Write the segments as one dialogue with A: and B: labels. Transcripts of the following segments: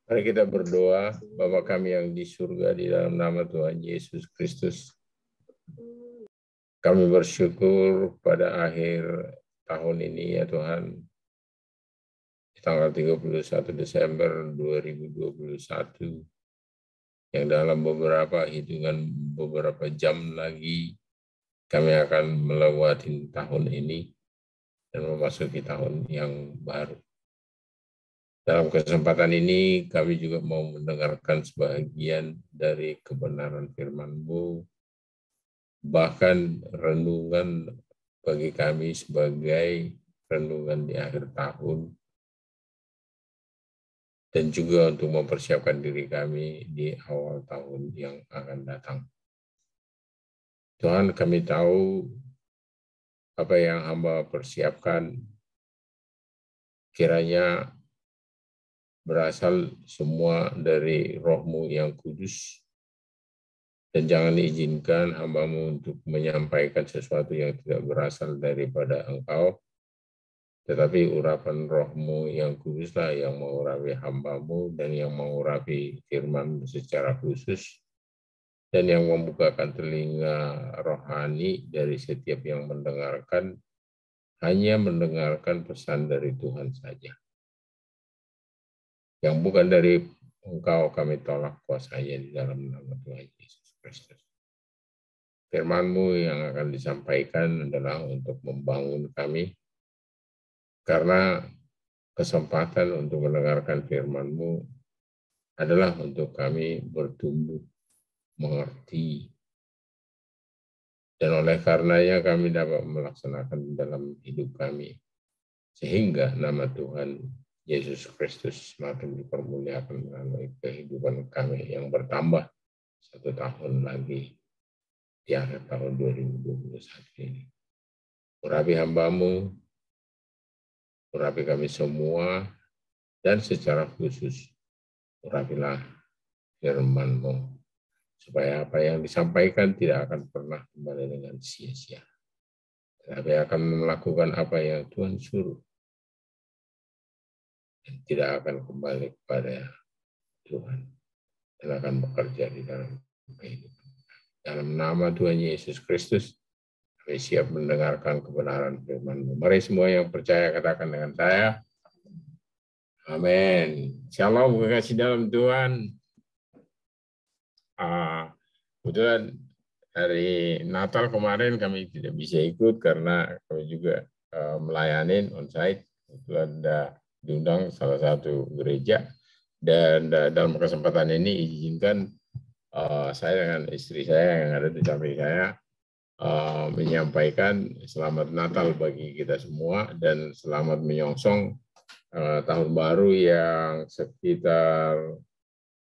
A: Mari kita berdoa. Bapa kami yang di surga, di dalam nama Tuhan Yesus Kristus, kami bersyukur pada akhir tahun ini ya Tuhan, di tanggal 31 Desember 2021, yang dalam beberapa jam lagi kami akan melewati tahun ini dan memasuki tahun yang baru. Dalam kesempatan ini kami juga mau mendengarkan sebagian dari kebenaran firman-Mu, bahkan renungan bagi kami sebagai renungan di akhir tahun, dan juga untuk mempersiapkan diri kami di awal tahun yang akan datang. Tuhan, kami tahu apa yang hamba persiapkan kiranya berasal semua dari Roh-Mu yang kudus, dan jangan izinkan hamba-Mu untuk menyampaikan sesuatu yang tidak berasal daripada Engkau, tetapi urapan Roh-Mu yang kuduslah yang mengurapi hamba-Mu dan yang mengurapi firman secara khusus, dan yang membukakan telinga rohani dari setiap yang mendengarkan, hanya mendengarkan pesan dari Tuhan saja. Yang bukan dari Engkau kami tolak kuasanya di dalam nama Tuhan Yesus Kristus. Firman-Mu yang akan disampaikan adalah untuk membangun kami, karena kesempatan untuk mendengarkan firman-Mu adalah untuk kami bertumbuh, mengerti, dan oleh karenanya kami dapat melaksanakan dalam hidup kami, sehingga nama Tuhan Yesus Kristus semakin dipermuliakan melalui kehidupan kami yang bertambah 1 tahun lagi di akhir tahun 2021 ini. Urapi hamba-Mu, urapi kami semua, dan secara khusus urapilah firman-Mu, supaya apa yang disampaikan tidak akan pernah kembali dengan sia-sia, tetapi akan melakukan apa yang Tuhan suruh, dan tidak akan kembali kepada Tuhan, dan akan bekerja di dalam kehidupan. Dalam nama Tuhan Yesus Kristus, kami siap mendengarkan kebenaran firman-Mu. Mari semua yang percaya katakan dengan saya, amin. Shalom, kekasih dalam Tuhan. Kebetulan hari Natal kemarin kami tidak bisa ikut karena kami juga melayani onsite. Kebetulan diundang salah satu gereja, dan dalam kesempatan ini izinkan saya dengan istri saya yang ada di samping saya menyampaikan selamat Natal bagi kita semua, dan selamat menyongsong tahun baru yang sekitar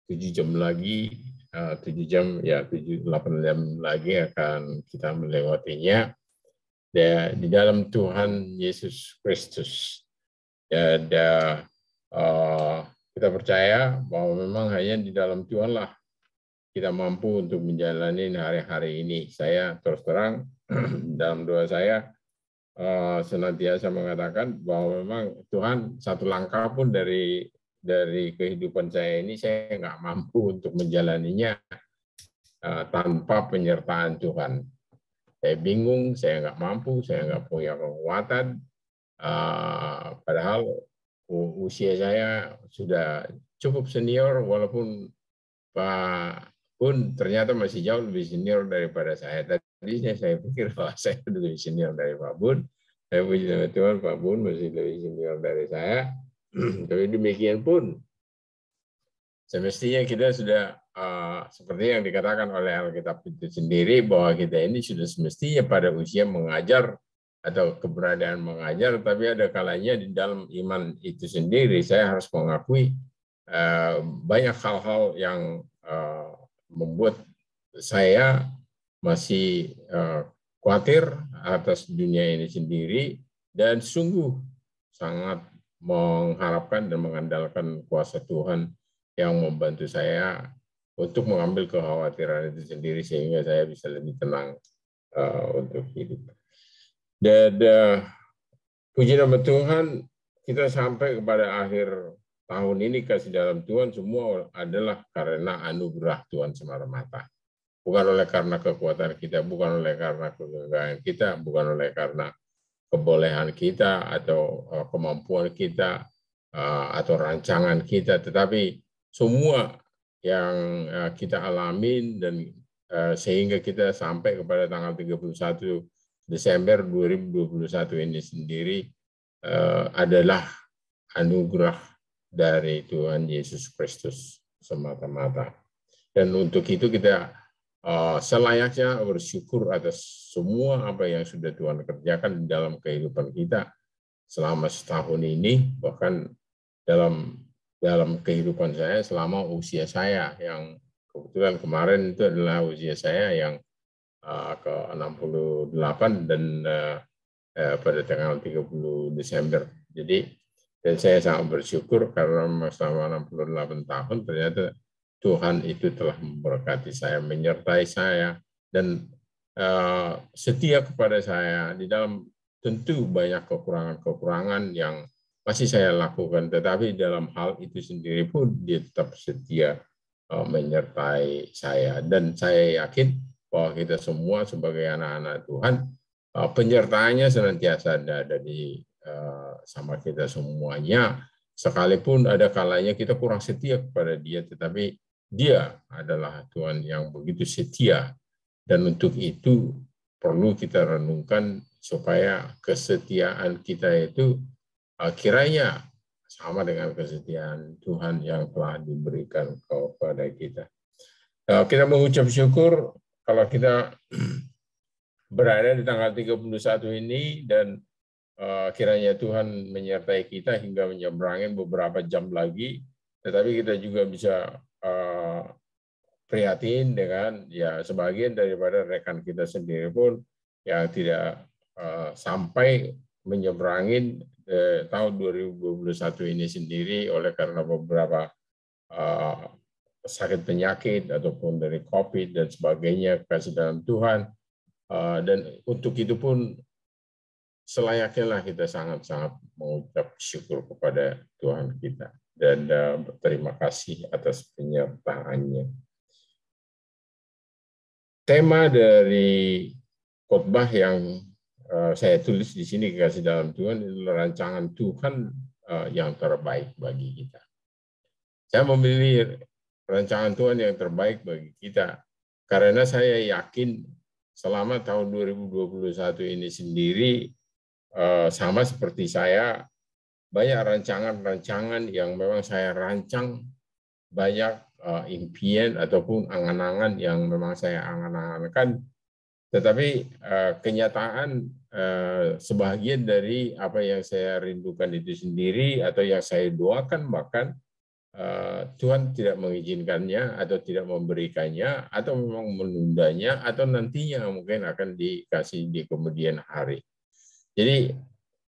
A: 7 jam lagi, 8 jam lagi akan kita melewatinya di dalam Tuhan Yesus Kristus. Dan kita percaya bahwa memang hanya di dalam Tuhanlah kita mampu untuk menjalani hari-hari ini. Saya terus terang dalam doa saya senantiasa mengatakan bahwa memang Tuhan, satu langkah pun dari kehidupan saya ini saya nggak mampu untuk menjalaninya tanpa penyertaan Tuhan. Saya bingung, saya nggak mampu, saya nggak punya kekuatan. Padahal usia saya sudah cukup senior, walaupun Pak Bun ternyata masih jauh lebih senior daripada saya. Tadinya saya pikir bahwa saya lebih senior dari Pak Bun. Saya puji nama Tuhan, Pak Bun masih lebih senior dari saya. Tapi demikian pun, semestinya kita sudah seperti yang dikatakan oleh Alkitab itu sendiri, bahwa kita ini sudah semestinya pada usia mengajar atau keberadaan mengajar, tapi ada kalanya di dalam iman itu sendiri saya harus mengakui banyak hal-hal yang membuat saya masih khawatir atas dunia ini sendiri, dan sungguh sangat mengharapkan dan mengandalkan kuasa Tuhan yang membantu saya untuk mengambil kekhawatiran itu sendiri, sehingga saya bisa lebih tenang untuk hidup. Dan puji nama Tuhan, kita sampai kepada akhir tahun ini kasih dalam Tuhan semua adalah karena anugerah Tuhan semata-mata. Bukan oleh karena kekuatan kita, bukan oleh karena kegagalan kita, bukan oleh karena kebolehan kita atau kemampuan kita atau rancangan kita, tetapi semua yang kita alamin dan sehingga kita sampai kepada tanggal 31 Desember 2021 ini sendiri adalah anugerah dari Tuhan Yesus Kristus semata-mata. Dan untuk itu kita selayaknya bersyukur atas semua apa yang sudah Tuhan kerjakan dalam kehidupan kita selama setahun ini, bahkan dalam kehidupan saya selama usia saya yang kebetulan kemarin itu adalah usia saya yang ke-68 dan pada tanggal 30 Desember. Jadi dan saya sangat bersyukur karena selama 68 tahun ternyata Tuhan itu telah memberkati saya, menyertai saya, dan setia kepada saya di dalam tentu banyak kekurangan-kekurangan yang masih saya lakukan, tetapi dalam hal itu sendiri pun dia tetap setia menyertai saya. Dan saya yakin bahwa kita semua sebagai anak-anak Tuhan, penyertaannya senantiasa ada di sama kita semuanya, sekalipun ada kalanya kita kurang setia kepada dia, tetapi dia adalah Tuhan yang begitu setia, dan untuk itu perlu kita renungkan supaya kesetiaan kita itu kiranya sama dengan kesetiaan Tuhan yang telah diberikan kepada kita. Kita mengucap syukur kalau kita berada di tanggal 31 ini dan kiranya Tuhan menyertai kita hingga menyeberangin beberapa jam lagi, tetapi kita juga bisa prihatin dengan ya sebagian daripada rekan kita sendiri pun yang tidak sampai menyeberangin tahun 2021 ini sendiri oleh karena beberapa sakit penyakit ataupun dari COVID dan sebagainya, kasih dalam Tuhan. Dan untuk itu pun selayaknya lah kita sangat-sangat mengucap syukur kepada Tuhan kita dan berterima kasih atas penyertaannya. Tema dari khotbah yang saya tulis di sini kasih dalam Tuhan adalah rancangan Tuhan yang terbaik bagi kita. Saya memilih rancangan Tuhan yang terbaik bagi kita karena saya yakin selama tahun 2021 ini sendiri sama seperti saya, banyak rancangan-rancangan yang memang saya rancang, banyak impian ataupun angan-angan yang memang saya angan-angankan, tetapi kenyataan sebagian dari apa yang saya rindukan itu sendiri atau yang saya doakan bahkan Tuhan tidak mengizinkannya atau tidak memberikannya atau memang menundanya atau nantinya mungkin akan dikasih di kemudian hari. Jadi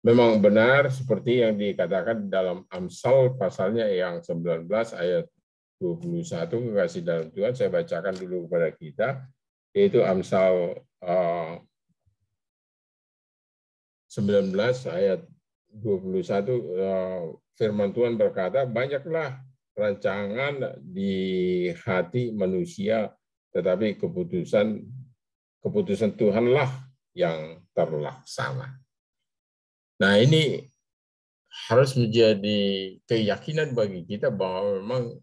A: memang benar seperti yang dikatakan dalam Amsal pasalnya yang 19 ayat 21, kasih dalam Tuhan, saya bacakan dulu kepada kita, yaitu Amsal 19 ayat 21, firman Tuhan berkata, banyaklah rancangan di hati manusia, tetapi keputusan Tuhanlah yang terlaksana. Nah, ini harus menjadi keyakinan bagi kita bahwa memang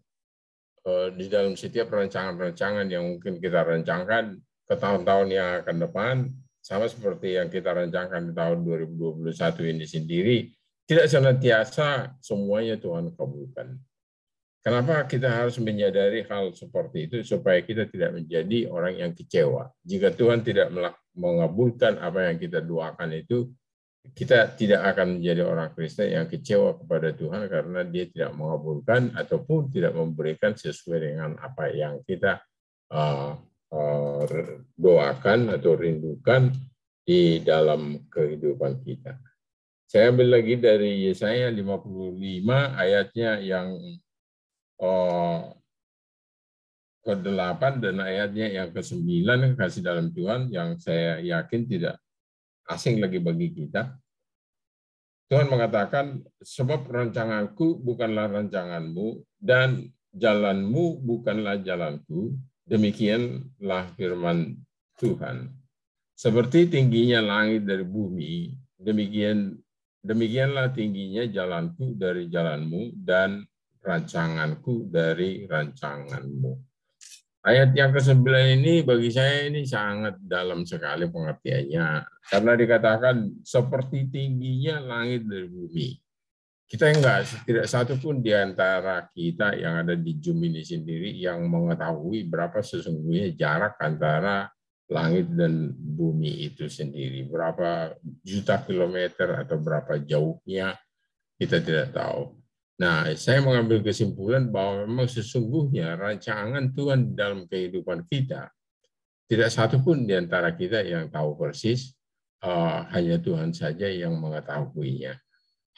A: di dalam setiap rancangan-rancangan yang mungkin kita rancangkan ke tahun-tahun yang akan depan, sama seperti yang kita rancangkan di tahun 2021 ini sendiri, tidak senantiasa semuanya Tuhan kabulkan. Kenapa kita harus menyadari hal seperti itu supaya kita tidak menjadi orang yang kecewa. Jika Tuhan tidak mengabulkan apa yang kita doakan itu, kita tidak akan menjadi orang Kristen yang kecewa kepada Tuhan karena dia tidak mengabulkan ataupun tidak memberikan sesuai dengan apa yang kita doakan atau rindukan di dalam kehidupan kita. Saya ambil lagi dari Yesaya 55 ayatnya yang ke-8 dan ayatnya yang ke-9, kasih dalam Tuhan yang saya yakin tidak asing lagi bagi kita. Tuhan mengatakan, sebab rancanganku bukanlah rancanganmu, dan jalanmu bukanlah jalanku. Demikianlah firman Tuhan. Seperti tingginya langit dari bumi, demikianlah tingginya jalanku dari jalanmu, dan rancanganku dari rancanganmu. Ayat yang ke-9 ini bagi saya ini sangat dalam sekali pengertiannya. Karena dikatakan seperti tingginya langit dari bumi. Kita tidak satu pun di antara kita yang ada di Zoom ini sendiri yang mengetahui berapa sesungguhnya jarak antara langit dan bumi itu sendiri. Berapa juta kilometer atau berapa jauhnya kita tidak tahu. Nah, saya mengambil kesimpulan bahwa memang sesungguhnya rancangan Tuhan dalam kehidupan kita, tidak satu pun di antara kita yang tahu persis, hanya Tuhan saja yang mengetahuinya.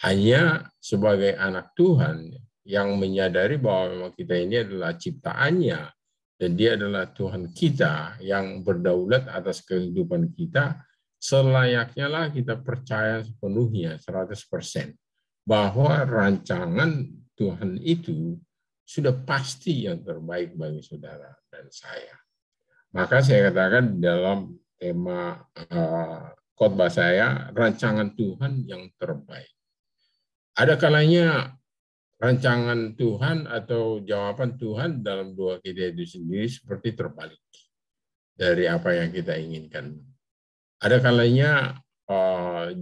A: Hanya sebagai anak Tuhan yang menyadari bahwa memang kita ini adalah ciptaannya, dan dia adalah Tuhan kita yang berdaulat atas kehidupan kita, selayaknya lah kita percaya sepenuhnya, 100%. Bahwa rancangan Tuhan itu sudah pasti yang terbaik bagi saudara dan saya. Maka saya katakan dalam tema khotbah saya, rancangan Tuhan yang terbaik. Ada kalanya rancangan Tuhan atau jawaban Tuhan dalam doa kita itu sendiri seperti terbalik dari apa yang kita inginkan. Ada kalanya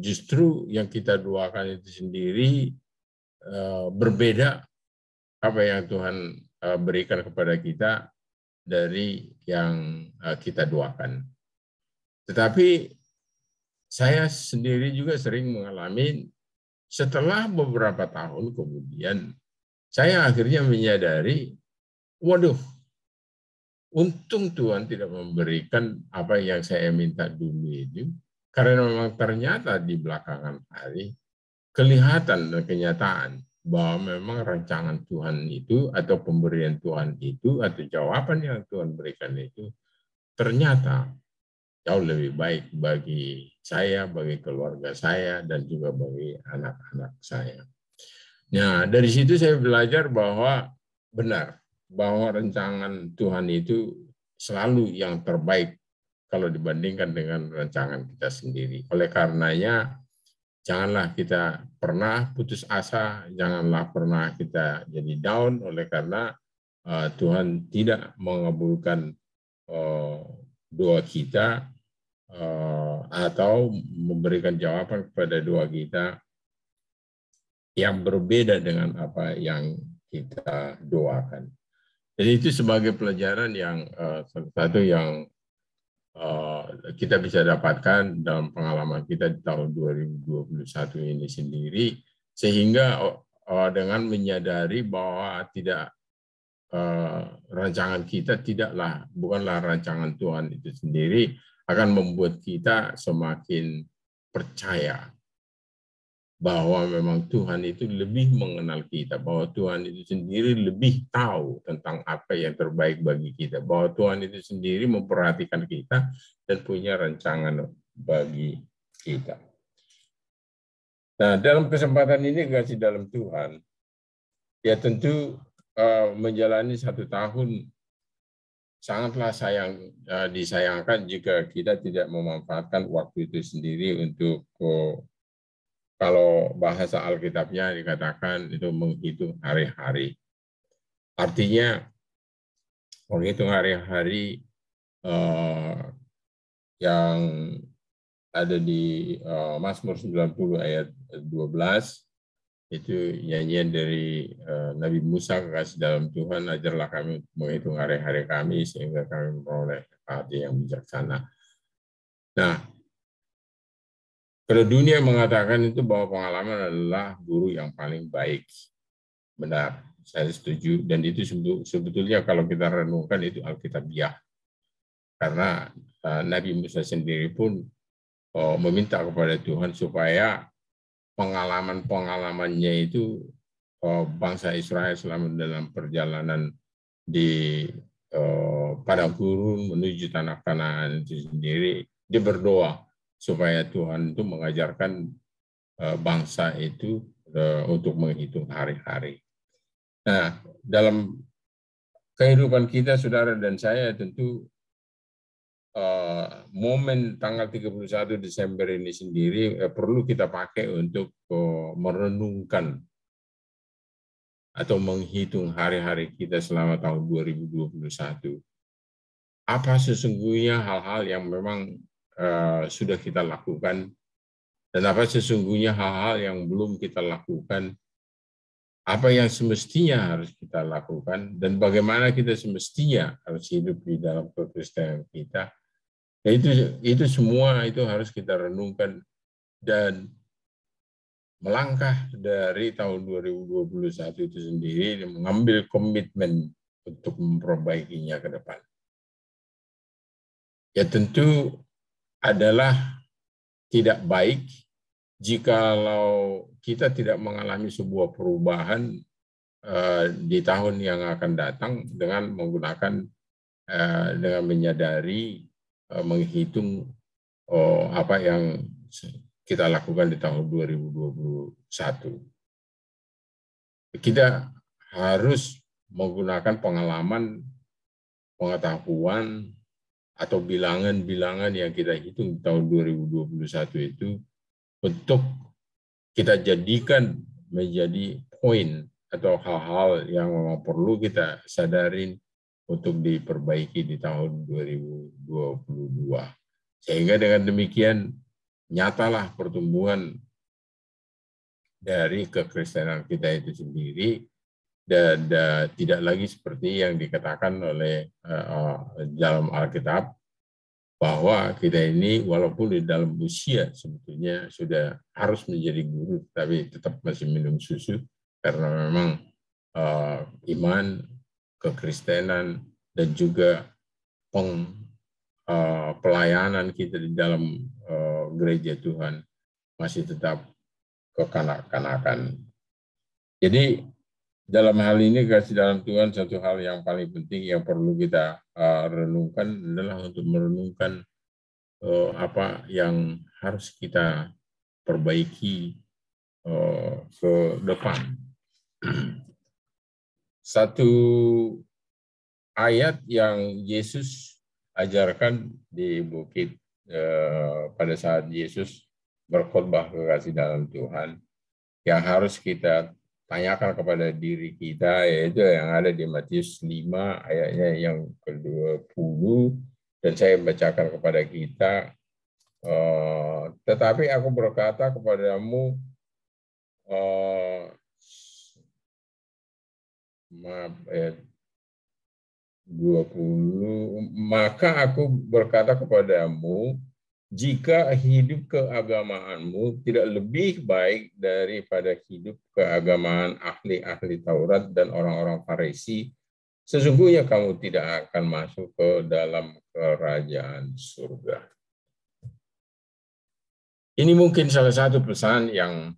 A: justru yang kita doakan itu sendiri berbeda apa yang Tuhan berikan kepada kita dari yang kita doakan. Tetapi saya sendiri juga sering mengalami setelah beberapa tahun kemudian saya akhirnya menyadari, waduh, untung Tuhan tidak memberikan apa yang saya minta dulu itu, karena memang ternyata di belakangan hari kelihatan dan kenyataan bahwa memang rancangan Tuhan itu atau pemberian Tuhan itu atau jawaban yang Tuhan berikan itu ternyata jauh lebih baik bagi saya, bagi keluarga saya, dan juga bagi anak-anak saya. Nah, dari situ saya belajar bahwa benar, bahwa rancangan Tuhan itu selalu yang terbaik kalau dibandingkan dengan rancangan kita sendiri. Oleh karenanya, janganlah kita pernah putus asa, janganlah pernah kita jadi down oleh karena Tuhan tidak mengabulkan doa kita atau memberikan jawaban kepada doa kita yang berbeda dengan apa yang kita doakan. Jadi itu sebagai pelajaran yang salah satu yang kita bisa dapatkan dalam pengalaman kita di tahun 2021 ini sendiri, sehingga dengan menyadari bahwa tidak rancangan kita bukanlah rancangan Tuhan itu sendiri, akan membuat kita semakin percaya bahwa memang Tuhan itu lebih mengenal kita, bahwa Tuhan itu sendiri lebih tahu tentang apa yang terbaik bagi kita, bahwa Tuhan itu sendiri memperhatikan kita dan punya rancangan bagi kita. Nah, dalam kesempatan ini kasih dalam Tuhan, ya tentu menjalani 1 tahun sangatlah disayangkan jika kita tidak memanfaatkan waktu itu sendiri untuk kalau bahasa Alkitabnya dikatakan itu menghitung hari-hari. Artinya menghitung hari-hari yang ada di Mazmur 90 ayat 12, itu nyanyian dari Nabi Musa, kekasih dalam Tuhan, ajarlah kami menghitung hari-hari kami sehingga kami memperoleh hati yang bijaksana. Nah, kalau dunia mengatakan itu bahwa pengalaman adalah guru yang paling baik. Benar, saya setuju. Dan itu sebetulnya kalau kita renungkan itu Alkitabiah. Karena Nabi Musa sendiri pun meminta kepada Tuhan supaya pengalaman-pengalamannya itu bangsa Israel selama dalam perjalanan di padang gurun menuju tanah Kanaan itu sendiri, dia berdoa supaya Tuhan itu mengajarkan bangsa itu untuk menghitung hari-hari. Nah, dalam kehidupan kita, saudara dan saya, tentu momen tanggal 31 Desember ini sendiri perlu kita pakai untuk merenungkan atau menghitung hari-hari kita selama tahun 2021. Apa sesungguhnya hal-hal yang memang sudah kita lakukan, dan apa sesungguhnya hal-hal yang belum kita lakukan, apa yang semestinya harus kita lakukan, dan bagaimana kita semestinya harus hidup di dalam kekristenan kita. Ya, itu semua itu harus kita renungkan dan melangkah dari tahun 2021 itu sendiri, mengambil komitmen untuk memperbaikinya ke depan. Ya tentu adalah tidak baik jikalau kita tidak mengalami sebuah perubahan di tahun yang akan datang dengan menggunakan, dengan menyadari, menghitung apa yang kita lakukan di tahun 2021. Kita harus menggunakan pengalaman, pengetahuan, atau bilangan-bilangan yang kita hitung di tahun 2021 itu untuk kita jadikan menjadi poin atau hal-hal yang memang perlu kita sadarin untuk diperbaiki di tahun 2022. Sehingga dengan demikian nyatalah pertumbuhan dari kekristenan kita itu sendiri, dan tidak lagi seperti yang dikatakan oleh dalam Alkitab, bahwa kita ini walaupun di dalam usia sebetulnya sudah harus menjadi guru, tapi tetap masih minum susu, karena memang iman, kekristenan, dan juga pelayanan kita di dalam gereja Tuhan masih tetap kekanak-kanakan. Jadi dalam hal ini, kasih dalam Tuhan, satu hal yang paling penting yang perlu kita renungkan adalah untuk merenungkan apa yang harus kita perbaiki ke depan. Satu ayat yang Yesus ajarkan di bukit pada saat Yesus berkhotbah kekasih dalam Tuhan, yang harus kita tanyakan kepada diri kita, yaitu yang ada di Matius 5 ayatnya yang ke-20, dan saya bacakan kepada kita. Tetapi aku berkata kepadamu, maaf, 20, maka aku berkata kepadamu, jika hidup keagamaanmu tidak lebih baik daripada hidup keagamaan ahli-ahli Taurat dan orang-orang Farisi, sesungguhnya kamu tidak akan masuk ke dalam kerajaan surga. Ini mungkin salah satu pesan yang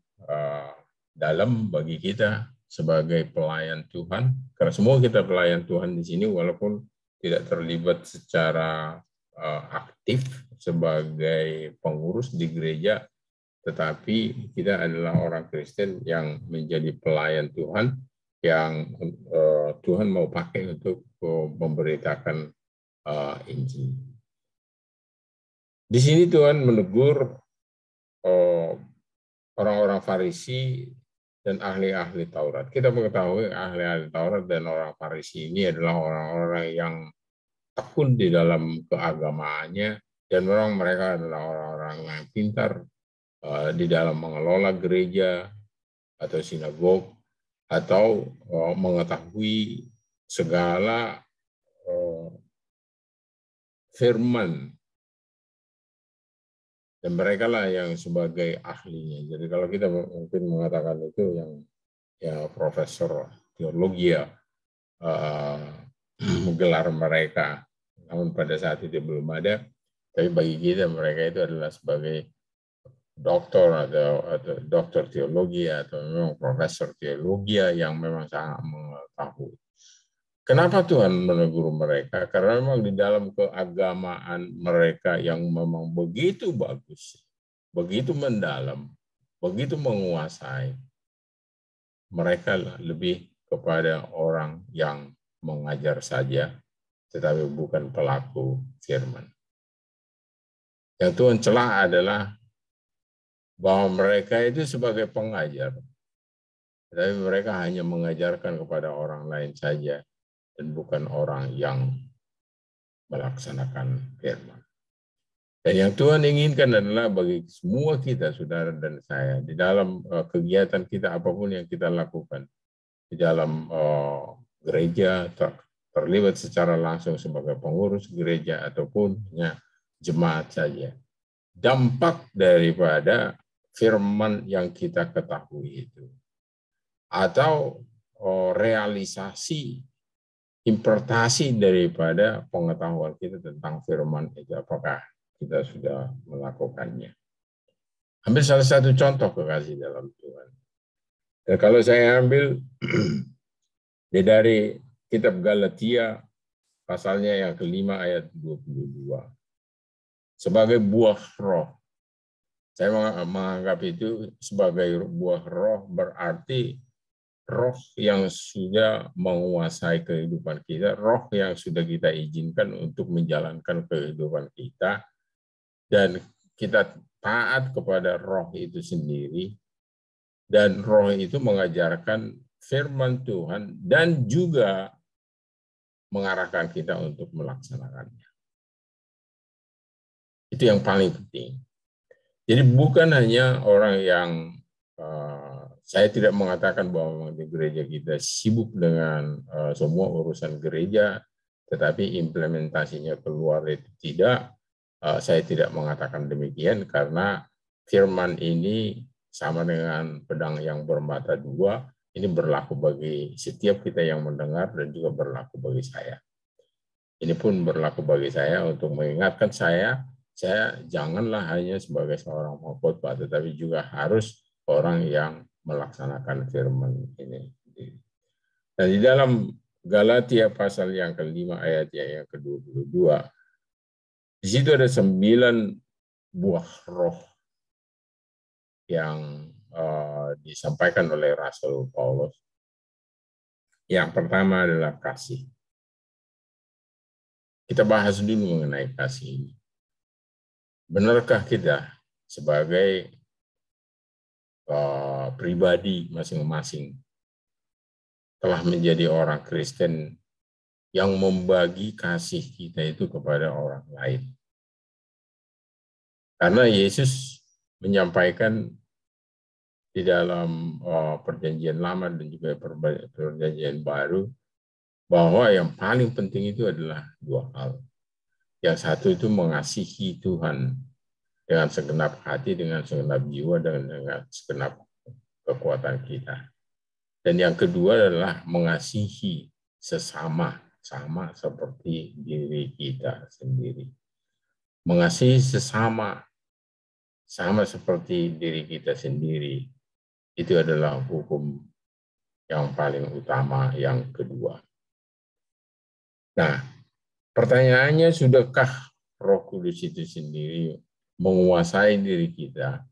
A: dalam bagi kita sebagai pelayan Tuhan, karena semua kita pelayan Tuhan di sini, walaupun tidak terlibat secara aktif sebagai pengurus di gereja, tetapi kita adalah orang Kristen yang menjadi pelayan Tuhan, yang Tuhan mau pakai untuk memberitakan Injil. Di sini Tuhan menegur orang-orang Farisi dan ahli-ahli Taurat. Kita mengetahui ahli-ahli Taurat dan orang Farisi ini adalah orang-orang yang tekun di dalam keagamaannya, dan memang mereka adalah orang-orang yang pintar di dalam mengelola gereja atau sinagog, atau mengetahui segala firman, dan mereka lah yang sebagai ahlinya. Jadi kalau kita mungkin mengatakan itu yang profesor teologi, gelar mereka, namun pada saat itu belum ada. Tapi bagi kita mereka itu adalah sebagai doktor atau dokter teologi atau memang profesor teologi yang memang sangat mengetahui. Kenapa Tuhan menegur mereka? Karena memang di dalam keagamaan mereka yang memang begitu bagus, begitu mendalam, begitu menguasai, mereka lebih kepada orang yang mengajar saja, tetapi bukan pelaku firman. Yang Tuhan celah adalah bahwa mereka itu sebagai pengajar, tetapi mereka hanya mengajarkan kepada orang lain saja, dan bukan orang yang melaksanakan firman. Dan yang Tuhan inginkan adalah bagi semua kita, saudara dan saya, di dalam kegiatan kita apapun yang kita lakukan, di dalam gereja, terlibat secara langsung sebagai pengurus gereja ataupun jemaat saja. Dampak daripada firman yang kita ketahui itu, atau realisasi, interpretasi daripada pengetahuan kita tentang firman itu, apakah kita sudah melakukannya. Ambil salah satu contoh kekasih dalam Tuhan. Dan kalau saya ambil dari kitab Galatia, pasalnya yang kelima ayat 22. Sebagai buah roh. Saya menganggap itu sebagai buah roh berarti roh yang sudah menguasai kehidupan kita, roh yang sudah kita izinkan untuk menjalankan kehidupan kita, dan kita taat kepada roh itu sendiri, dan roh itu mengajarkan firman Tuhan dan juga mengarahkan kita untuk melaksanakannya. Itu yang paling penting. Jadi bukan hanya orang yang, saya tidak mengatakan bahwa di gereja kita sibuk dengan semua urusan gereja, tetapi implementasinya keluar itu tidak. Saya tidak mengatakan demikian karena firman ini sama dengan pedang yang bermata dua, ini berlaku bagi setiap kita yang mendengar dan juga berlaku bagi saya. Ini pun berlaku bagi saya untuk mengingatkan saya janganlah hanya sebagai seorang pengkhotbah, tetapi juga harus orang yang melaksanakan firman ini. Dan di dalam Galatia pasal yang kelima ayat yang ke-22, di situ ada 9 buah roh yang disampaikan oleh Rasul Paulus. Yang pertama adalah kasih. Kita bahas dulu mengenai kasih ini. Benarkah kita sebagai pribadi masing-masing telah menjadi orang Kristen yang membagi kasih kita itu kepada orang lain? Karena Yesus menyampaikan di dalam perjanjian lama dan juga perjanjian baru bahwa yang paling penting itu adalah 2 hal. Yang satu itu mengasihi Tuhan dengan segenap hati, dengan segenap jiwa, dan dengan segenap kekuatan kita. Dan yang kedua adalah mengasihi sesama, sama seperti diri kita sendiri. Mengasihi sesama, sama seperti diri kita sendiri, itu adalah hukum yang paling utama yang kedua. Nah, pertanyaannya, sudahkah Roh Kudus itu sendiri menguasai diri kita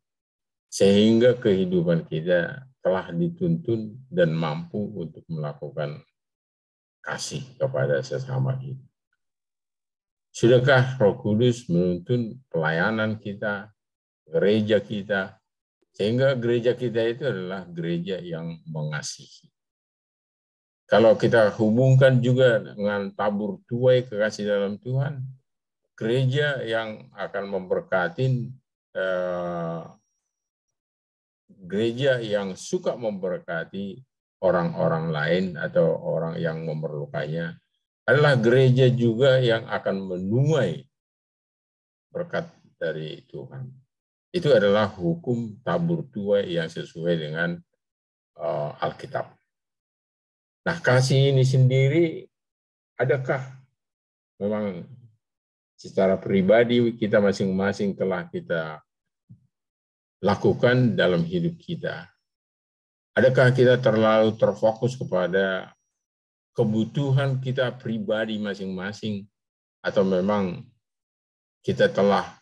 A: sehingga kehidupan kita telah dituntun dan mampu untuk melakukan kasih kepada sesama kita? Sudahkah Roh Kudus menuntun pelayanan kita, gereja kita, sehingga gereja kita itu adalah gereja yang mengasihi? Kalau kita hubungkan juga dengan tabur tuai kekasih dalam Tuhan, gereja yang akan memberkati, gereja yang suka memberkati orang-orang lain atau orang yang memerlukannya, adalah gereja juga yang akan menuai berkat dari Tuhan. Itu adalah hukum tabur tuai yang sesuai dengan Alkitab. Nah, kasih ini sendiri, adakah memang secara pribadi kita masing-masing telah kita lakukan dalam hidup kita? Adakah kita terlalu terfokus kepada kebutuhan kita pribadi masing-masing, atau memang kita telah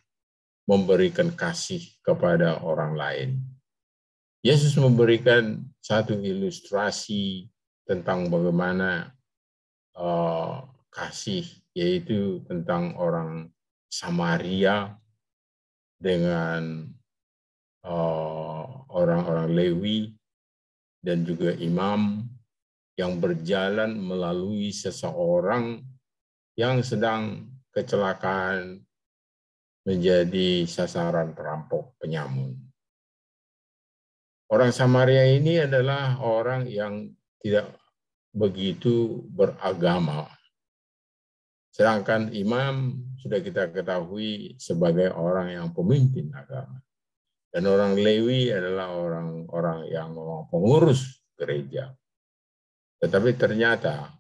A: memberikan kasih kepada orang lain? Yesus memberikan satu ilustrasi tentang bagaimana kasih, yaitu tentang orang Samaria dengan orang-orang Lewi dan juga imam yang berjalan melalui seseorang yang sedang kecelakaan menjadi sasaran perampok penyamun. Orang Samaria ini adalah orang yang tidak begitu beragama. Sedangkan imam sudah kita ketahui sebagai orang yang pemimpin agama. Dan orang Lewi adalah orang-orang yang pengurus gereja. Tetapi ternyata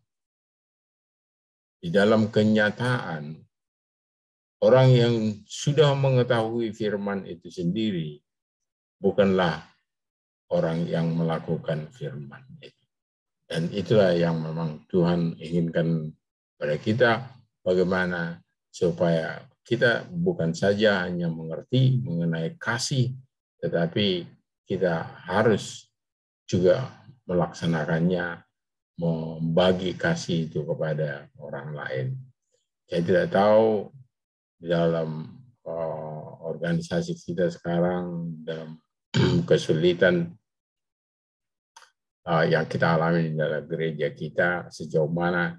A: di dalam kenyataan, orang yang sudah mengetahui firman itu sendiri bukanlah orang yang melakukan firman itu. Dan itulah yang memang Tuhan inginkan pada kita, bagaimana supaya kita bukan saja hanya mengerti mengenai kasih, tetapi kita harus juga melaksanakannya, membagi kasih itu kepada orang lain. Saya tidak tahu di dalam organisasi kita sekarang, dalam kesulitan yang kita alami di dalam gereja kita, sejauh mana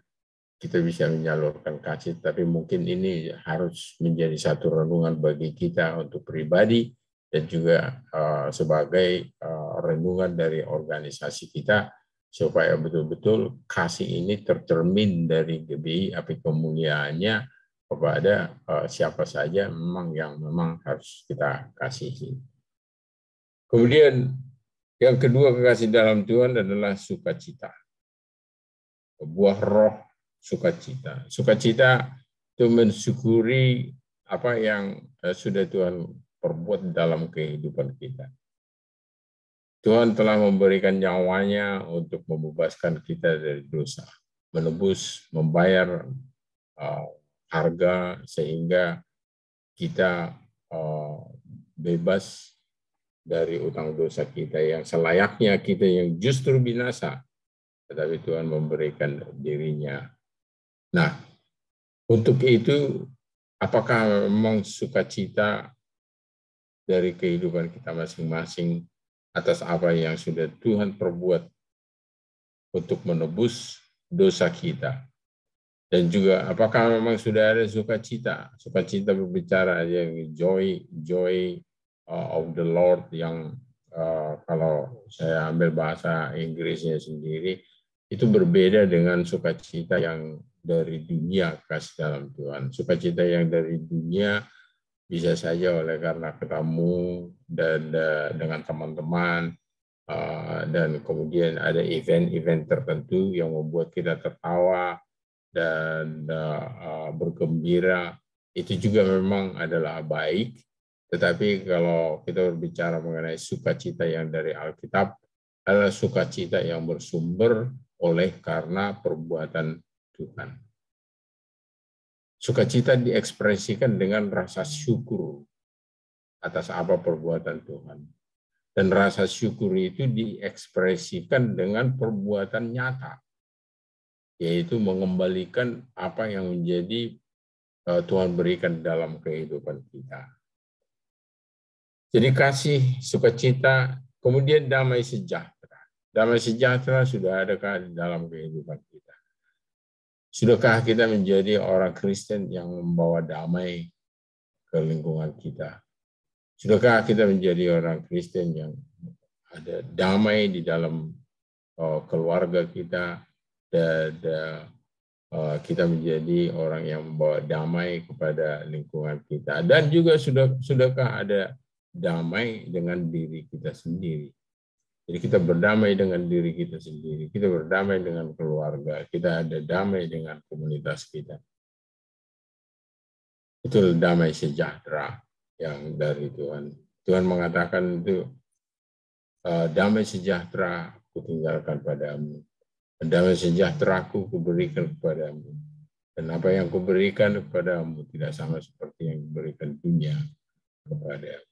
A: kita bisa menyalurkan kasih, tapi mungkin ini harus menjadi satu renungan bagi kita untuk pribadi dan juga sebagai renungan dari organisasi kita, supaya betul-betul kasih ini tercermin dari GBI Api Kemuliaannya kepada siapa saja memang yang memang harus kita kasihi. Kemudian yang kedua, kekasih dalam Tuhan adalah sukacita. Buah roh sukacita. Sukacita itu mensyukuri apa yang sudah Tuhan perbuat dalam kehidupan kita. Tuhan telah memberikan nyawanya untuk membebaskan kita dari dosa, menebus, membayar harga sehingga kita bebas dari utang dosa kita yang selayaknya kita yang justru binasa, tetapi Tuhan memberikan dirinya. Nah, untuk itu, apakah memang sukacita dari kehidupan kita masing-masing atas apa yang sudah Tuhan perbuat untuk menebus dosa kita? Dan juga apakah memang sudah ada sukacita? Sukacita berbicara yang joy of the Lord, yang kalau saya ambil bahasa Inggrisnya sendiri, itu berbeda dengan sukacita yang dari dunia, kasih dalam Tuhan. Sukacita yang dari dunia bisa saja oleh karena ketemu dan dengan teman-teman, dan kemudian ada event-event tertentu yang membuat kita tertawa dan bergembira. Itu juga memang adalah baik. Tetapi kalau kita berbicara mengenai sukacita yang dari Alkitab, adalah sukacita yang bersumber oleh karena perbuatan Tuhan. Sukacita diekspresikan dengan rasa syukur atas apa perbuatan Tuhan. Dan rasa syukur itu diekspresikan dengan perbuatan nyata, yaitu mengembalikan apa yang menjadi Tuhan berikan dalam kehidupan kita. Jadi kasih, sukacita, kemudian damai sejahtera. Damai sejahtera sudah adakah di dalam kehidupan kita? Sudahkah kita menjadi orang Kristen yang membawa damai ke lingkungan kita? Sudahkah kita menjadi orang Kristen yang ada damai di dalam keluarga kita, dan kita menjadi orang yang membawa damai kepada lingkungan kita? Dan juga sudahkah ada damai dengan diri kita sendiri? Jadi kita berdamai dengan diri kita sendiri, kita berdamai dengan keluarga, kita ada damai dengan komunitas kita. Itu damai sejahtera yang dari Tuhan. Tuhan mengatakan itu, damai sejahtera kutinggalkan padamu, dan damai sejahteraku kuberikan kepadamu. Dan apa yang kuberikan kepadamu tidak sama seperti yang diberikan dunia kepadamu.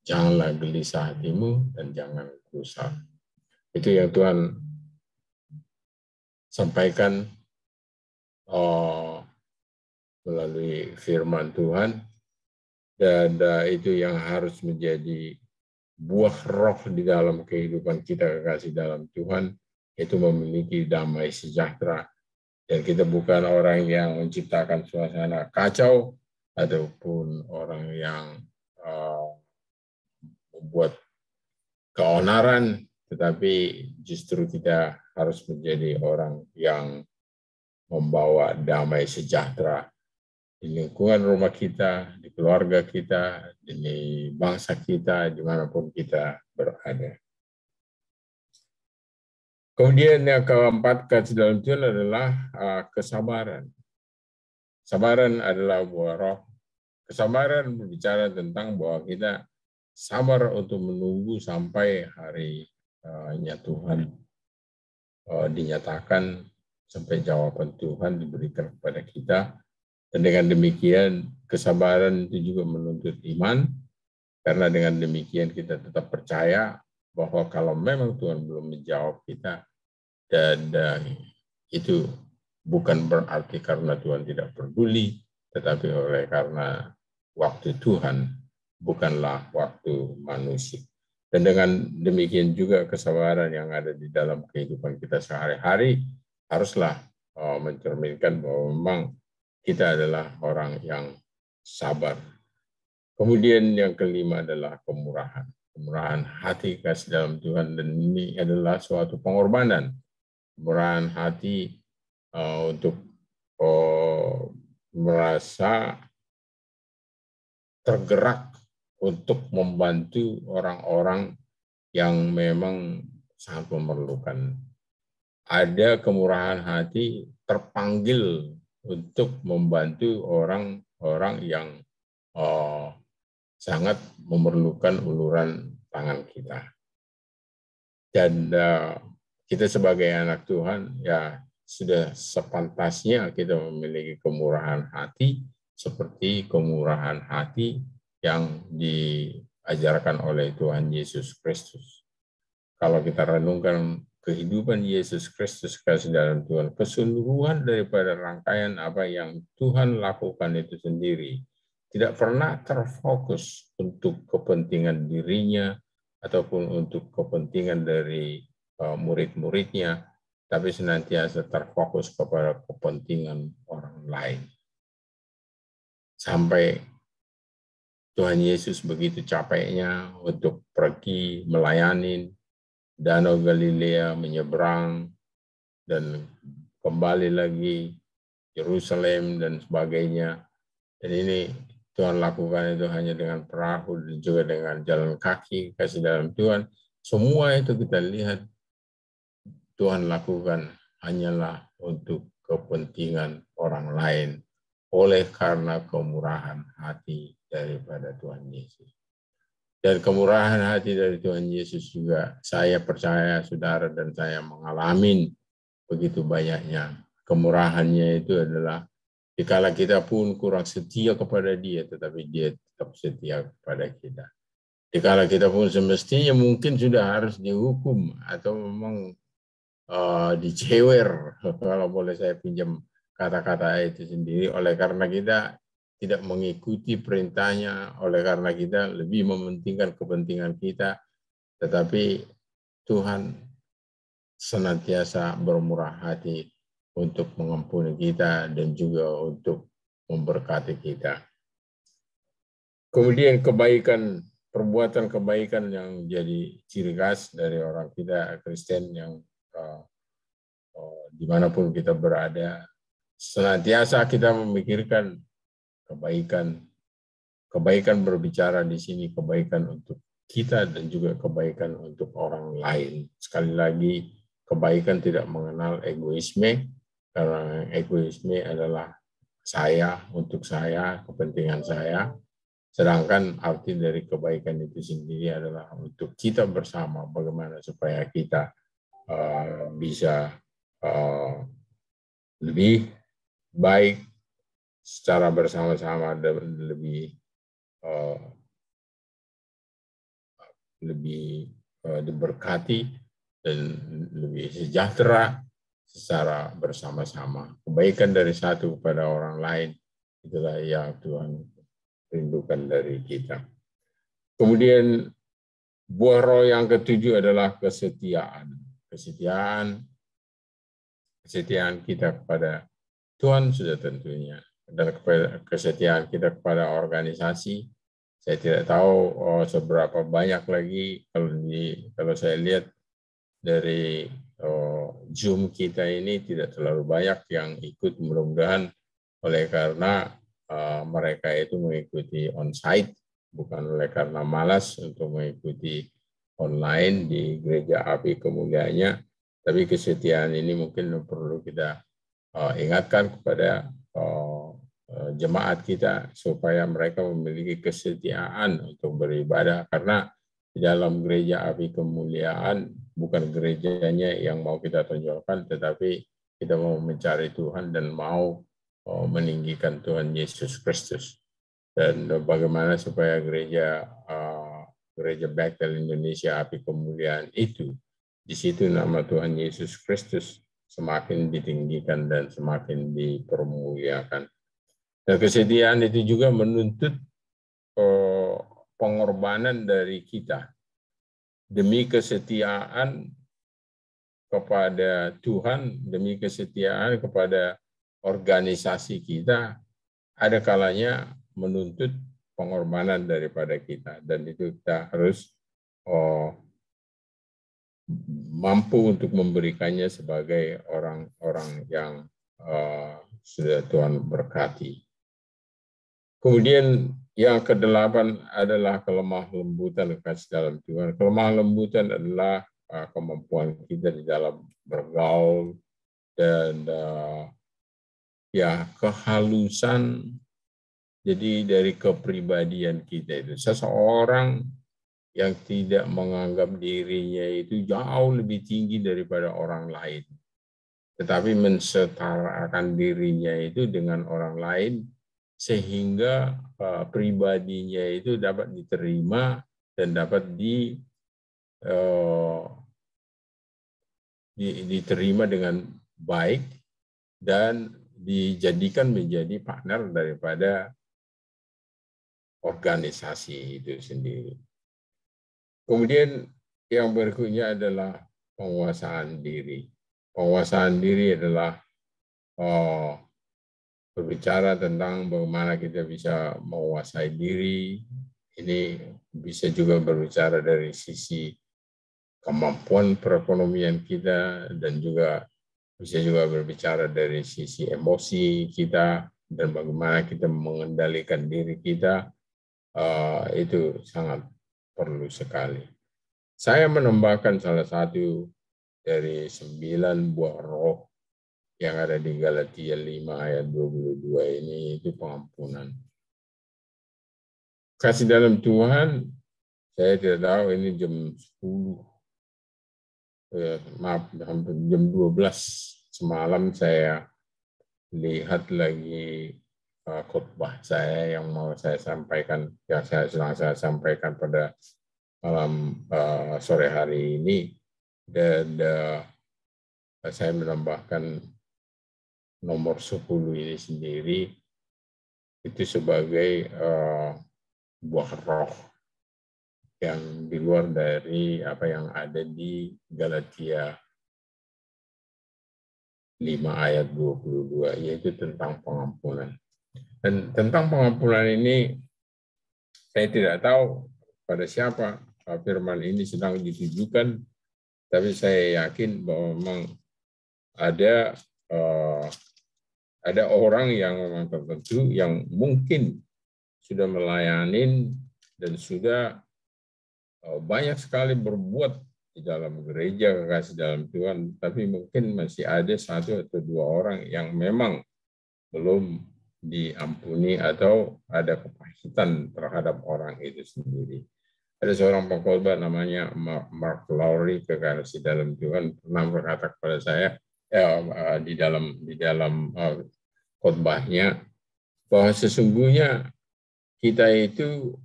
A: Janganlah gelisah hatimu dan jangan gusar. Itu yang Tuhan sampaikan melalui firman Tuhan, dan itu yang harus menjadi buah roh di dalam kehidupan kita, kekasih dalam Tuhan, itu memiliki damai sejahtera. Dan kita bukan orang yang menciptakan suasana kacau ataupun orang yang membuat keonaran, tetapi justru kita harus menjadi orang yang membawa damai sejahtera di lingkungan rumah kita, di keluarga kita, di bangsa kita, dimanapun kita berada. Kemudian yang keempat, kasih dalam Tuhan adalah kesabaran. Kesabaran adalah buah roh. Kesabaran berbicara tentang bahwa kita sabar untuk menunggu sampai harinya Tuhan dinyatakan, sampai jawaban Tuhan diberikan kepada kita. Dan dengan demikian, kesabaran itu juga menuntut iman, karena dengan demikian kita tetap percaya bahwa kalau memang Tuhan belum menjawab kita, dan itu bukan berarti karena Tuhan tidak peduli, tetapi oleh karena waktu Tuhan bukanlah waktu manusia. Dan dengan demikian juga kesabaran yang ada di dalam kehidupan kita sehari-hari haruslah mencerminkan bahwa memang kita adalah orang yang sabar. Kemudian yang kelima adalah kemurahan. Kemurahan hati kasih dalam Tuhan, dan ini adalah suatu pengorbanan. Kemurahan hati untuk merasa tergerak untuk membantu orang-orang yang memang sangat memerlukan. Ada kemurahan hati terpanggil untuk membantu orang-orang yang sangat memerlukan uluran tangan kita. Dan kita sebagai anak Tuhan, ya sudah sepantasnya kita memiliki kemurahan hati seperti kemurahan hati yang diajarkan oleh Tuhan Yesus Kristus. Kalau kita renungkan kehidupan Yesus Kristus kasih dalam Tuhan, keseluruhan daripada rangkaian apa yang Tuhan lakukan itu sendiri tidak pernah terfokus untuk kepentingan dirinya ataupun untuk kepentingan dari murid-muridnya, tapi senantiasa terfokus kepada kepentingan orang lain. Sampai Tuhan Yesus begitu capeknya untuk pergi melayani Danau Galilea, menyeberang, dan kembali lagi Yerusalem dan sebagainya. Dan ini Tuhan lakukan itu hanya dengan perahu dan juga dengan jalan kaki, kasih dalam Tuhan. Semua itu kita lihat Tuhan lakukan hanyalah untuk kepentingan orang lain oleh karena kemurahan hati daripada Tuhan Yesus. Dan kemurahan hati dari Tuhan Yesus juga saya percaya saudara dan saya mengalami begitu banyaknya. Kemurahannya itu adalah dikala kita pun kurang setia kepada Dia, tetapi Dia tetap setia kepada kita. Dikala kita pun semestinya mungkin sudah harus dihukum atau memang dicewer, kalau boleh saya pinjam kata-kata itu sendiri, oleh karena kita tidak mengikuti perintahnya, oleh karena kita lebih mementingkan kepentingan kita, tetapi Tuhan senantiasa bermurah hati untuk mengampuni kita dan juga untuk memberkati kita. Kemudian kebaikan, perbuatan kebaikan yang jadi ciri khas dari orang kita Kristen yang dimanapun kita berada, senantiasa kita memikirkan kebaikan. Kebaikan berbicara di sini kebaikan untuk kita dan juga kebaikan untuk orang lain. Sekali lagi, kebaikan tidak mengenal egoisme, karena egoisme adalah saya, untuk saya, kepentingan saya. Sedangkan arti dari kebaikan itu sendiri adalah untuk kita bersama, bagaimana supaya kita bisa lebih baik secara bersama-sama dan lebih lebih diberkati dan lebih sejahtera secara bersama-sama. Kebaikan dari satu kepada orang lain, itulah yang Tuhan rindukan dari kita. Kemudian buah roh yang ketujuh adalah kesetiaan. Kesetiaan kita kepada Tuhan sudah tentunya, dan kesetiaan kita kepada organisasi. Saya tidak tahu seberapa banyak lagi kalau saya lihat dari Zoom kita ini tidak terlalu banyak yang ikut, mudah-mudahan oleh karena mereka itu mengikuti onsite, bukan oleh karena malas untuk mengikuti online di Gereja Api Kemuliaannya, tapi kesetiaan ini mungkin perlu kita ingatkan kepada jemaat kita supaya mereka memiliki kesetiaan untuk beribadah, karena di dalam Gereja Api Kemuliaan bukan gerejanya yang mau kita tonjolkan, tetapi kita mau mencari Tuhan dan mau meninggikan Tuhan Yesus Kristus. Dan bagaimana supaya gereja Bethel Indonesia Api Kemuliaan itu, di situ nama Tuhan Yesus Kristus semakin ditinggikan dan semakin dipermuliakan. Dan kesediaan itu juga menuntut pengorbanan dari kita demi kesetiaan kepada Tuhan, demi kesetiaan kepada organisasi kita. Ada kalanya menuntut pengorbanan daripada kita, dan itu kita harus mampu untuk memberikannya sebagai orang-orang yang sudah Tuhan berkati. Kemudian yang kedelapan adalah kelemah lembutan kasih dalam Tuhan. Kelemah lembutan adalah kemampuan kita di dalam bergaul dan kehalusan. Jadi dari kepribadian kita itu, seseorang yang tidak menganggap dirinya itu jauh lebih tinggi daripada orang lain, tetapi mensetarakan dirinya itu dengan orang lain, sehingga pribadinya itu dapat diterima dan dapat diterima dengan baik dan dijadikan menjadi partner daripada organisasi itu sendiri. Kemudian yang berikutnya adalah penguasaan diri. Penguasaan diri adalah berbicara tentang bagaimana kita bisa menguasai diri. Ini bisa juga berbicara dari sisi kemampuan perekonomian kita, dan juga bisa juga berbicara dari sisi emosi kita dan bagaimana kita mengendalikan diri kita. Itu sangat perlu sekali. Saya menambahkan salah satu dari 9 buah roh yang ada di Galatia 5 ayat 22 ini, itu pengampunan. Kasih dalam Tuhan, saya tidak tahu ini jam 10, hampir jam 12 semalam saya lihat lagi khotbah saya yang mau saya sampaikan, yang sedang saya sampaikan pada malam sore hari ini, dan saya menambahkan nomor 10 ini sendiri itu sebagai buah roh yang di luar dari apa yang ada di Galatia 5 ayat 22, yaitu tentang pengampunan. Dan tentang pengampunan ini, saya tidak tahu pada siapa firman ini sedang ditujukan, tapi saya yakin bahwa memang ada orang yang memang tertentu yang mungkin sudah melayani dan sudah banyak sekali berbuat di dalam gereja kasih dalam Tuhan, tapi mungkin masih ada 1 atau 2 orang yang memang belum diampuni atau ada kepahitan terhadap orang itu sendiri. Ada seorang pengkhotbah namanya Mark Lowry, kekasih dalam Tuhan, pernah berkata kepada saya di dalam khotbahnya bahwa sesungguhnya kita itu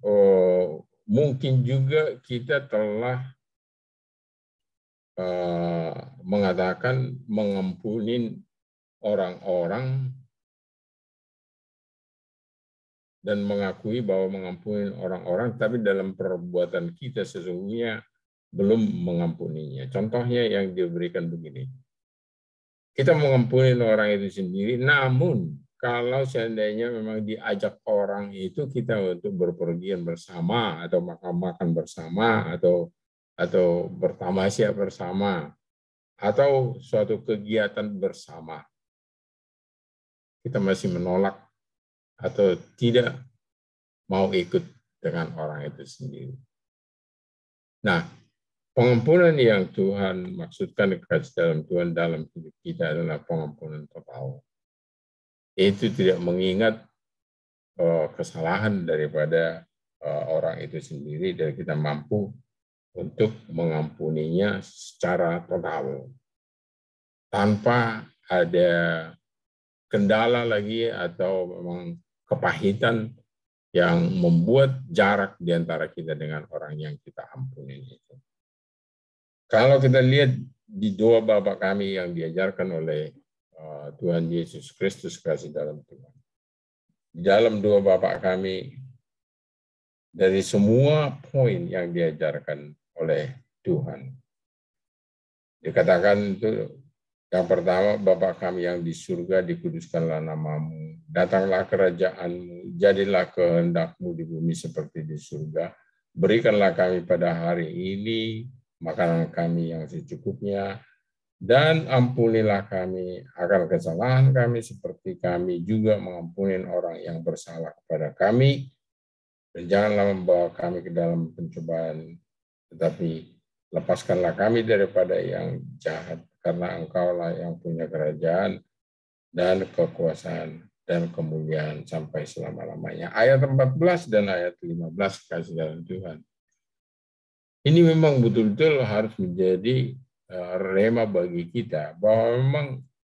A: mungkin juga kita telah mengatakan mengampuni orang-orang dan mengakui bahwa mengampuni orang-orang, tapi dalam perbuatan kita sesungguhnya belum mengampuninya. Contohnya yang diberikan begini. Kita mengampuni orang itu sendiri, namun kalau seandainya memang diajak orang itu kita untuk berpergian bersama atau makan-makan bersama atau bertamasya bersama atau suatu kegiatan bersama, kita masih menolak atau tidak mau ikut dengan orang itu sendiri. Nah, pengampunan yang Tuhan maksudkan dikasih dalam Tuhan dalam hidup kita adalah pengampunan total. Itu tidak mengingat kesalahan daripada orang itu sendiri dan kita mampu untuk mengampuninya secara total tanpa ada kendala lagi atau memang kepahitan yang membuat jarak di antara kita dengan orang yang kita ampuni itu. Kalau kita lihat di doa Bapa kami yang diajarkan oleh Tuhan Yesus Kristus kasih dalam Tuhan. Di dalam doa Bapa kami, dari semua poin yang diajarkan oleh Tuhan, dikatakan itu yang pertama, Bapa kami yang di surga, dikuduskanlah namamu, datanglah kerajaanmu, jadilah kehendakmu di bumi seperti di surga. Berikanlah kami pada hari ini makanan kami yang secukupnya, dan ampunilah kami akan kesalahan kami seperti kami juga mengampuni orang yang bersalah kepada kami. Dan janganlah membawa kami ke dalam pencobaan, tetapi lepaskanlah kami daripada yang jahat. Karena Engkaulah yang punya kerajaan dan kekuasaan dan kemuliaan sampai selama-lamanya. Ayat 14 dan ayat 15 kasih dalam Tuhan. Ini memang betul-betul harus menjadi rema bagi kita, bahwa memang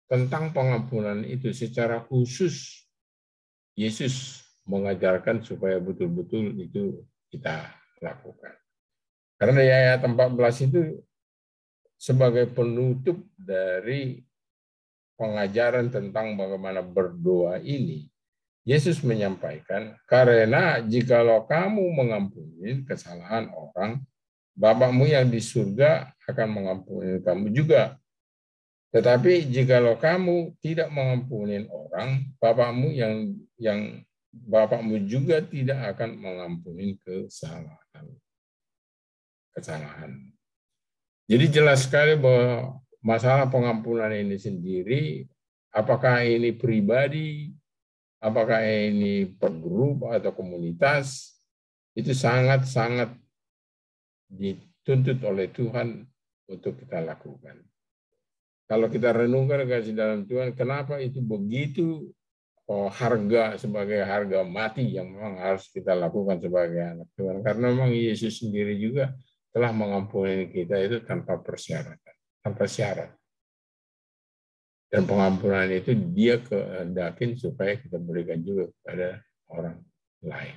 A: tentang pengampunan itu secara khusus Yesus mengajarkan supaya betul-betul itu kita lakukan. Karena di ayat 14 itu sebagai penutup dari pengajaran tentang bagaimana berdoa ini, Yesus menyampaikan, karena jikalau kamu mengampuni kesalahan orang, Bapakmu yang di surga akan mengampuni kamu juga. Tetapi jikalau kamu tidak mengampuni orang, Bapakmu Bapakmu juga tidak akan mengampuni kesalahan. Jadi jelas sekali bahwa masalah pengampunan ini sendiri, apakah ini pribadi, apakah ini per grup atau komunitas, itu sangat-sangat dituntut oleh Tuhan untuk kita lakukan. Kalau kita renungkan kasih dalam Tuhan, kenapa itu begitu harga sebagai harga mati yang memang harus kita lakukan sebagai anak Tuhan. Karena memang Yesus sendiri juga telah mengampuni kita itu tanpa persyaratan, tanpa syarat. Dan pengampunan itu dia kehendakin supaya kita berikan juga kepada orang lain.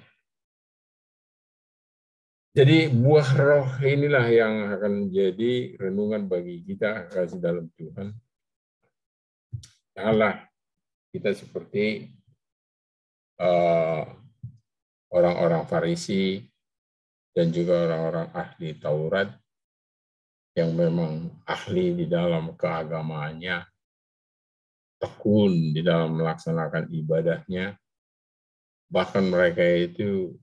A: Jadi buah roh inilah yang akan menjadi renungan bagi kita kasih dalam Tuhan. Janganlah kita seperti orang-orang Farisi dan juga orang-orang ahli Taurat yang memang ahli di dalam keagamaannya, tekun di dalam melaksanakan ibadahnya, bahkan mereka itu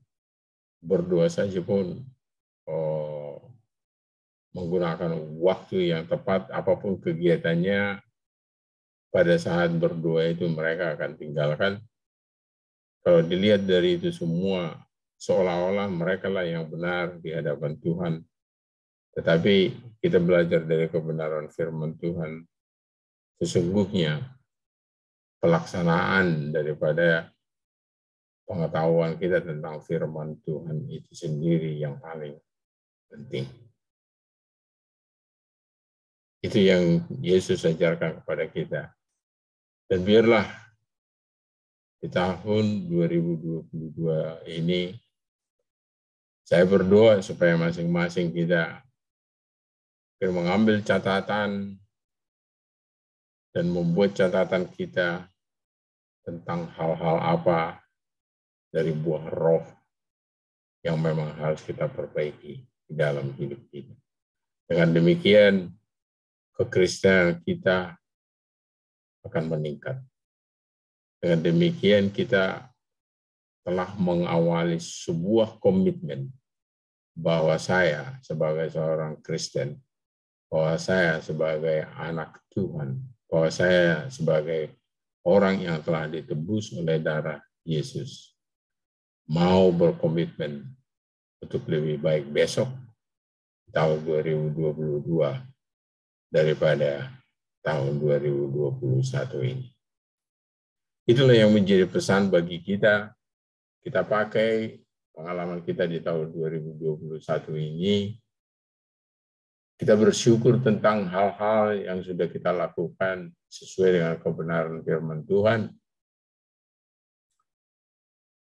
A: berdoa saja pun menggunakan waktu yang tepat, apapun kegiatannya, pada saat berdoa itu mereka akan tinggalkan. Kalau dilihat dari itu semua, seolah-olah mereka lah yang benar di hadapan Tuhan. Tetapi kita belajar dari kebenaran firman Tuhan, sesungguhnya pelaksanaan daripada pengetahuan kita tentang firman Tuhan itu sendiri yang paling penting. Itu yang Yesus ajarkan kepada kita. Dan biarlah di tahun 2022 ini Saya berdoa supaya masing-masing kita mengambil catatan dan membuat catatan kita tentang hal-hal apa dari buah roh yang memang harus kita perbaiki di dalam hidup kita. Dengan demikian, kekristenan kita akan meningkat. Dengan demikian, kita telah mengawali sebuah komitmen bahwa saya sebagai seorang Kristen, bahwa saya sebagai anak Tuhan, bahwa saya sebagai orang yang telah ditebus oleh darah Yesus, mau berkomitmen untuk lebih baik besok, tahun 2022, daripada tahun 2021 ini. Itulah yang menjadi pesan bagi kita. Kita pakai pengalaman kita di tahun 2021 ini. Kita bersyukur tentang hal-hal yang sudah kita lakukan sesuai dengan kebenaran firman Tuhan.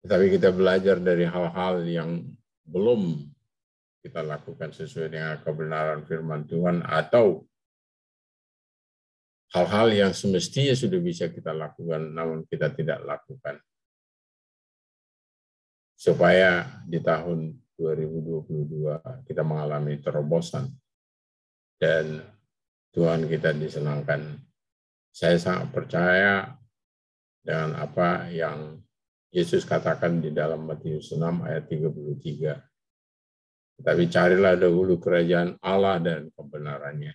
A: Tetapi kita belajar dari hal-hal yang belum kita lakukan sesuai dengan kebenaran firman Tuhan, atau hal-hal yang semestinya sudah bisa kita lakukan, namun kita tidak lakukan. Supaya di tahun 2022 kita mengalami terobosan dan Tuhan kita disenangkan. Saya sangat percaya dengan apa yang Yesus katakan di dalam Matius 6 ayat 33. Tapi carilah dahulu kerajaan Allah dan kebenarannya,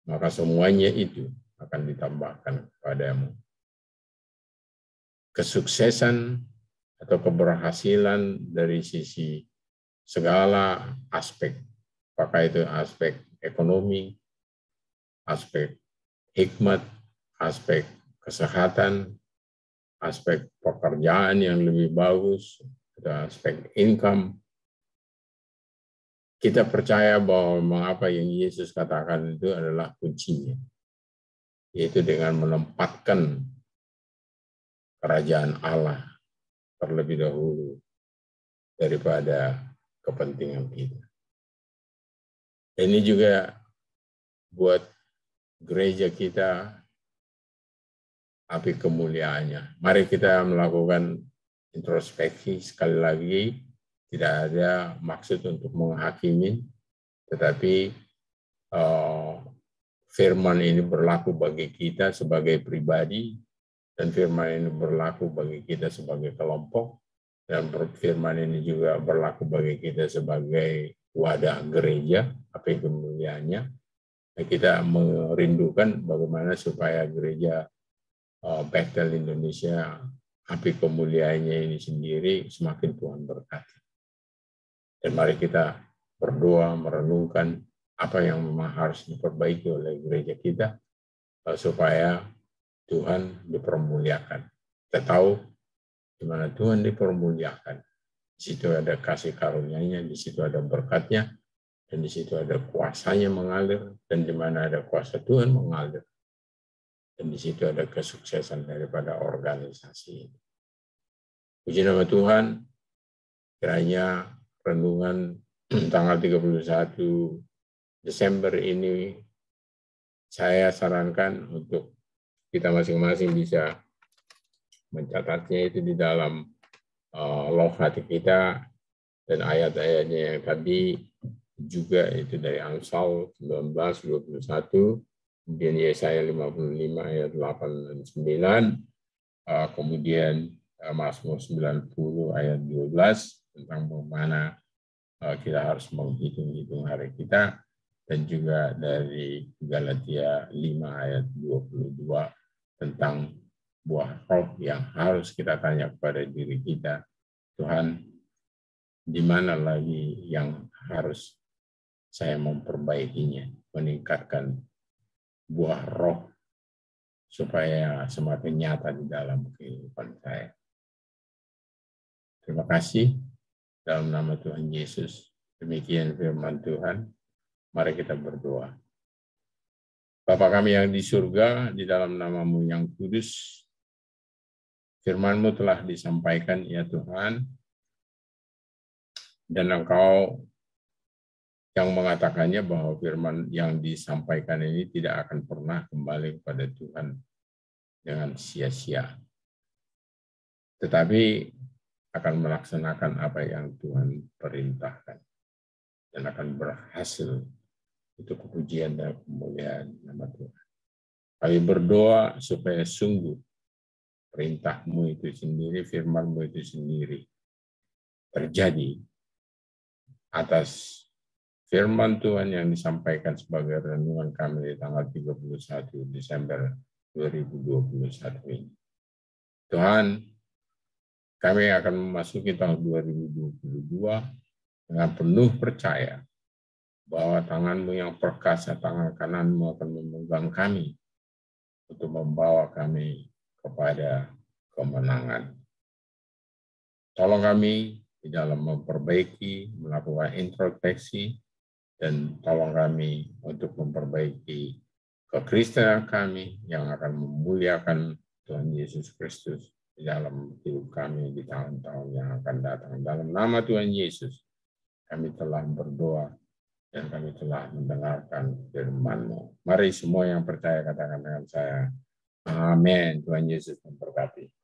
A: maka semuanya itu akan ditambahkan kepadamu. Kesuksesan atau keberhasilan dari sisi segala aspek, apakah itu aspek ekonomi, aspek hikmat, aspek kesehatan, aspek pekerjaan yang lebih bagus, atau aspek income. Kita percaya bahwa mengapa yang Yesus katakan itu adalah kuncinya, yaitu dengan menempatkan kerajaan Allah terlebih dahulu daripada kepentingan kita. Ini juga buat gereja kita api kemuliaannya. Mari kita melakukan introspeksi sekali lagi. Tidak ada maksud untuk menghakimi, tetapi firman ini berlaku bagi kita sebagai pribadi, dan firman ini berlaku bagi kita sebagai kelompok, dan firman ini juga berlaku bagi kita sebagai wadah gereja, api kemuliaannya. Kita merindukan bagaimana supaya gereja Bethel Indonesia, api kemuliaannya ini sendiri semakin Tuhan berkati. Dan mari kita berdoa, merenungkan apa yang memang harus diperbaiki oleh gereja kita, supaya Tuhan dipermuliakan. Kita tahu di mana Tuhan dipermuliakan, di situ ada kasih karunia-Nya, di situ ada berkat-Nya, dan di situ ada kuasa-Nya mengalir, dan di mana ada kuasa Tuhan mengalir, dan di situ ada kesuksesan daripada organisasi. Puji nama Tuhan, kiranya renungan tanggal 31 Desember ini saya sarankan untuk kita masing-masing bisa mencatatnya itu di dalam loh hati kita, dan ayat-ayatnya yang tadi juga itu dari Amsal 19:21, kemudian Yesaya 55 ayat 8 dan 9, kemudian Mazmur 90 ayat 12 tentang bagaimana kita harus menghitung-hitung hari kita, dan juga dari Galatia 5 ayat 22 tentang buah roh yang harus kita tanya kepada diri kita, Tuhan, di mana lagi yang harus saya memperbaikinya, meningkatkan buah roh supaya semakin nyata di dalam kehidupan saya. Terima kasih. Dalam nama Tuhan Yesus, demikian firman Tuhan. Mari kita berdoa. Bapa kami yang di surga, di dalam nama-Mu yang kudus, firman-Mu telah disampaikan, ya Tuhan. Dan Engkau yang mengatakannya bahwa firman yang disampaikan ini tidak akan pernah kembali kepada Tuhan dengan sia-sia, tetapi akan melaksanakan apa yang Tuhan perintahkan dan akan berhasil untuk kepujian dan kemuliaan nama Tuhan. Kami berdoa supaya sungguh perintah-Mu itu sendiri, firman-Mu itu sendiri terjadi atas firman Tuhan yang disampaikan sebagai renungan kami di tanggal 31 Desember 2021 ini. Tuhan, kami akan memasuki tahun 2022 dengan penuh percaya bahwa tangan-Mu yang perkasa, tangan kanan-Mu akan memegang kami untuk membawa kami kepada kemenangan. Tolong kami di dalam memperbaiki, melakukan introspeksi, dan tolong kami untuk memperbaiki kekristenan kami yang akan memuliakan Tuhan Yesus Kristus di dalam hidup kami di tahun-tahun yang akan datang. Dalam nama Tuhan Yesus, kami telah berdoa dan kami telah mendengarkan firman-Mu. Mari semua yang percaya katakan dengan saya, amin. Tuhan Yesus memberkati.